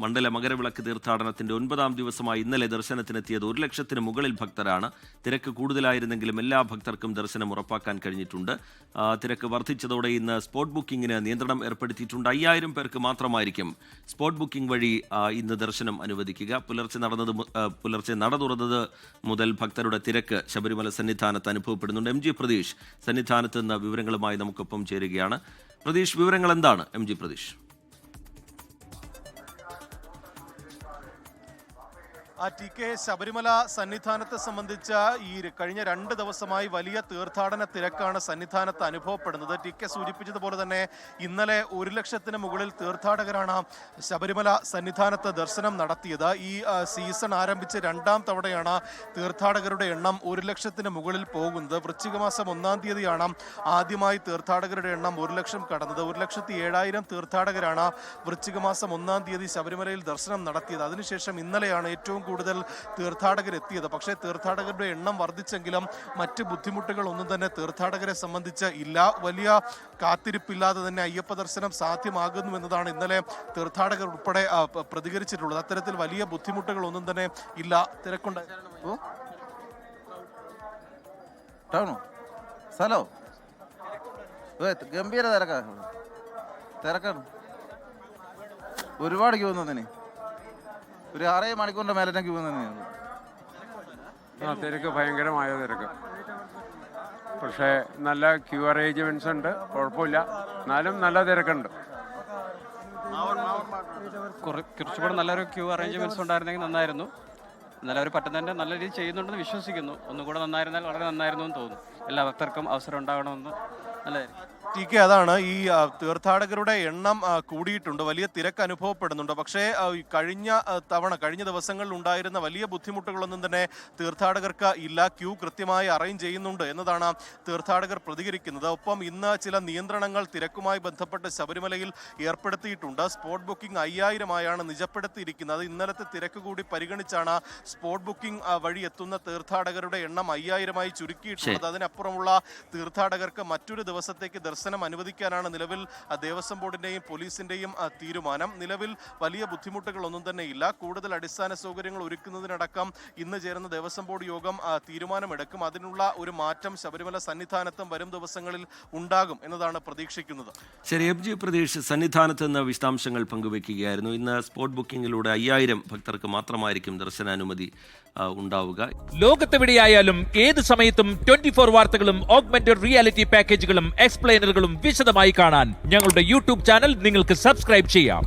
മണ്ഡല മകരവിളക്ക് തീർത്ഥാടനത്തിന്റെ 9ാം ദിവസമായി ഇന്നലെ ദർശനത്തിനെത്തിയത് 1 ലക്ഷത്തിന് മുകളിൽ ഭക്തരാണ്. തിരക്ക് കൂടുതലായിരുന്നെങ്കിലും എല്ലാ ഭക്തർക്കും ദർശനം ഉറപ്പാക്കാൻ കഴിഞ്ഞിട്ടുണ്ട്. തിരക്ക് വർദ്ധിച്ചതോടെ ഇന്ന് സ്പോട്ട് ബുക്കിംഗിന് നിയന്ത്രണം ഏർപ്പെടുത്തിയിട്ടുണ്ട്. 5000 പേർക്ക് മാത്രമായിരിക്കും സ്പോട്ട് ബുക്കിംഗ് വഴി ഇന്ന് ദർശനം അനുവദിക്കുക. പുലർച്ചെ നട തുറന്നത് മുതൽ ഭക്തരുടെ തിരക്ക് ശബരിമല സന്നിധാനത്ത് അനുഭവപ്പെടുന്നുണ്ട്. MG പ്രതീഷ് സന്നിധാനത്ത് നിന്ന് വിവരങ്ങളുമായി നമുക്കൊപ്പം ചേരുകയാണ്. പ്രതീഷ്, വിവരങ്ങൾ എന്താണ്? MG പ്രതീഷ്. TK, ശബരിമല സന്നിധാനത്തെ സംബന്ധിച്ച ഈ കഴിഞ്ഞ 2 ദിവസമായി വലിയ തീർത്ഥാടന തിരക്കാണ് സന്നിധാനത്ത് അനുഭവപ്പെടുന്നത്. TK സൂചിപ്പിച്ചതുപോലെ തന്നെ ഇന്നലെ 1 ലക്ഷത്തിന് മുകളിൽ തീർത്ഥാടകരാണ് ശബരിമല സന്നിധാനത്ത് ദർശനം നടത്തിയത്. ഈ സീസൺ ആരംഭിച്ച് 2ാം തവണയാണ് തീർത്ഥാടകരുടെ എണ്ണം 1 ലക്ഷത്തിന് മുകളിൽ പോകുന്നത്. വൃശ്ചിക മാസം 1-ാം തീയതിയാണ് ആദ്യമായി തീർത്ഥാടകരുടെ എണ്ണം 1 ലക്ഷം കടന്നത്. 1,07,000 തീർത്ഥാടകരാണ് വൃശ്ചിക മാസം 1-ാം തീയതി ശബരിമലയിൽ ദർശനം നടത്തിയത്. അതിനുശേഷം ഇന്നലെയാണ് ഏറ്റവും കൂടുതൽ തീർത്ഥാടകർ എത്തിയത്. പക്ഷേ തീർത്ഥാടകരുടെ എണ്ണം വർദ്ധിച്ചെങ്കിലും മറ്റ് ബുദ്ധിമുട്ടുകൾ ഒന്നും തന്നെ തീർത്ഥാടകരെ സംബന്ധിച്ച് ഇല്ല. വലിയ കാത്തിരിപ്പില്ലാതെ തന്നെ അയ്യപ്പ ദർശനം സാധ്യമാകുന്നു എന്നതാണ് ഇന്നലെ തീർത്ഥാടകർ ഉൾപ്പെടെ പ്രതികരിച്ചിട്ടുള്ളത്. അത്തരത്തിൽ വലിയ ബുദ്ധിമുട്ടുകൾ ഒന്നും തന്നെ ഇല്ല. തിരക്കുണ്ട് സ്ഥലോ ഗംഭീര തിരക്കാണ്. ഒരുപാട് ക്യൂ വന്നതിന് ഒരു 6 മണിക്കൂറിന്റെ മേലെ ക്യൂ വന്നതിന്. തിരക്ക് ഭയങ്കരമായ തിരക്ക്. പക്ഷേ നല്ല ക്യൂ അറേഞ്ച്മെന്റ്സ് ഉണ്ട്, കുഴപ്പമില്ല. എന്നാലും നല്ല തിരക്കുണ്ട്. കുറച്ചുകൂടെ നല്ലൊരു ക്യൂ അറേഞ്ച്മെന്റ്സ് ഉണ്ടായിരുന്നെങ്കിൽ നന്നായിരുന്നു. എന്നാലും അവർ പറ്റുന്നതിൻ്റെ നല്ല രീതിയിൽ ചെയ്യുന്നുണ്ടെന്ന് വിശ്വസിക്കുന്നു. ഒന്നുകൂടെ നന്നായിരുന്നാൽ വളരെ നന്നായിരുന്നു എന്ന് തോന്നുന്നു. എല്ലാ ഭക്തർക്കും അവസരം ഉണ്ടാകണമെന്ന് നല്ലതായിരുന്നു. TK, അതാണ് ഈ തീർത്ഥാടകരുടെ എണ്ണം കൂടിയിട്ടുണ്ട്, വലിയ തിരക്ക് അനുഭവപ്പെടുന്നുണ്ട്. പക്ഷേ കഴിഞ്ഞ ദിവസങ്ങളിൽ ഉണ്ടായിരുന്ന വലിയ ബുദ്ധിമുട്ടുകളൊന്നും തന്നെ തീർത്ഥാടകർക്ക് ഇല്ല. ക്യൂ കൃത്യമായി അറേഞ്ച് ചെയ്യുന്നുണ്ട് എന്നതാണ് തീർത്ഥാടകർ പ്രതികരിക്കുന്നത്. ഒപ്പം ഇന്ന് ചില നിയന്ത്രണങ്ങൾ തിരക്കുമായി ബന്ധപ്പെട്ട് ശബരിമലയിൽ ഏർപ്പെടുത്തിയിട്ടുണ്ട്. Spot booking 5000 നിജപ്പെടുത്തിയിരിക്കുന്നത്. ഇന്നലത്തെ തിരക്ക് കൂടി പരിഗണിച്ചാണ് സ്പോട്ട് ബുക്കിംഗ് വഴി എത്തുന്ന തീർത്ഥാടകരുടെ എണ്ണം 5000 ചുരുക്കിയിട്ടുള്ളത്. അതിനപ്പുറമുള്ള തീർത്ഥാടകർക്ക് മറ്റൊരു ദിവസത്തേക്ക് ദർശനം അനുവദിക്കാനാണ് നിലവിൽ ദേവസ്വം ബോർഡിന്റെയും പോലീസിന്റെയും തീരുമാനം. നിലവിൽ വലിയ ബുദ്ധിമുട്ടുകളൊന്നും തന്നെ ഇല്ല. കൂടുതൽ അടിസ്ഥാന സൗകര്യങ്ങൾ ഒരുക്കുന്നതിനടക്കം ഇന്ന് ചേരുന്ന ദേവസ്വം ബോർഡ് യോഗം തീരുമാനമെടുക്കും. അതിനുള്ള ഒരു മാറ്റം ശബരിമല സന്നിധാനത്തും വരും ദിവസങ്ങളിൽ ഉണ്ടാകും എന്നതാണ് പ്രതീക്ഷിക്കുന്നത്. ശരി, MG പ്രതീഷ് സന്നിധാനത്ത് നിന്ന് വിശദാംശങ്ങൾ പങ്കുവയ്ക്കുകയായിരുന്നു. ഇന്ന് സ്പോട്ട് ബുക്കിംഗിലൂടെ 5000 ഭക്തർക്ക് മാത്രമായിരിക്കും ദർശനാനുമതി ഉണ്ടാവുക. ലോകത്തെവിടെയായാലും ഏത് സമയത്തും 24 വാർത്തകളും ഓഗ്മെന്റഡ് റിയാലിറ്റി പാക്കേജുകളും എക്സ്പ്ലെയിനറുകളും വിശദമായി കാണാൻ ഞങ്ങളുടെ YouTube ചാനൽ നിങ്ങൾക്ക് സബ്സ്ക്രൈബ് ചെയ്യാം.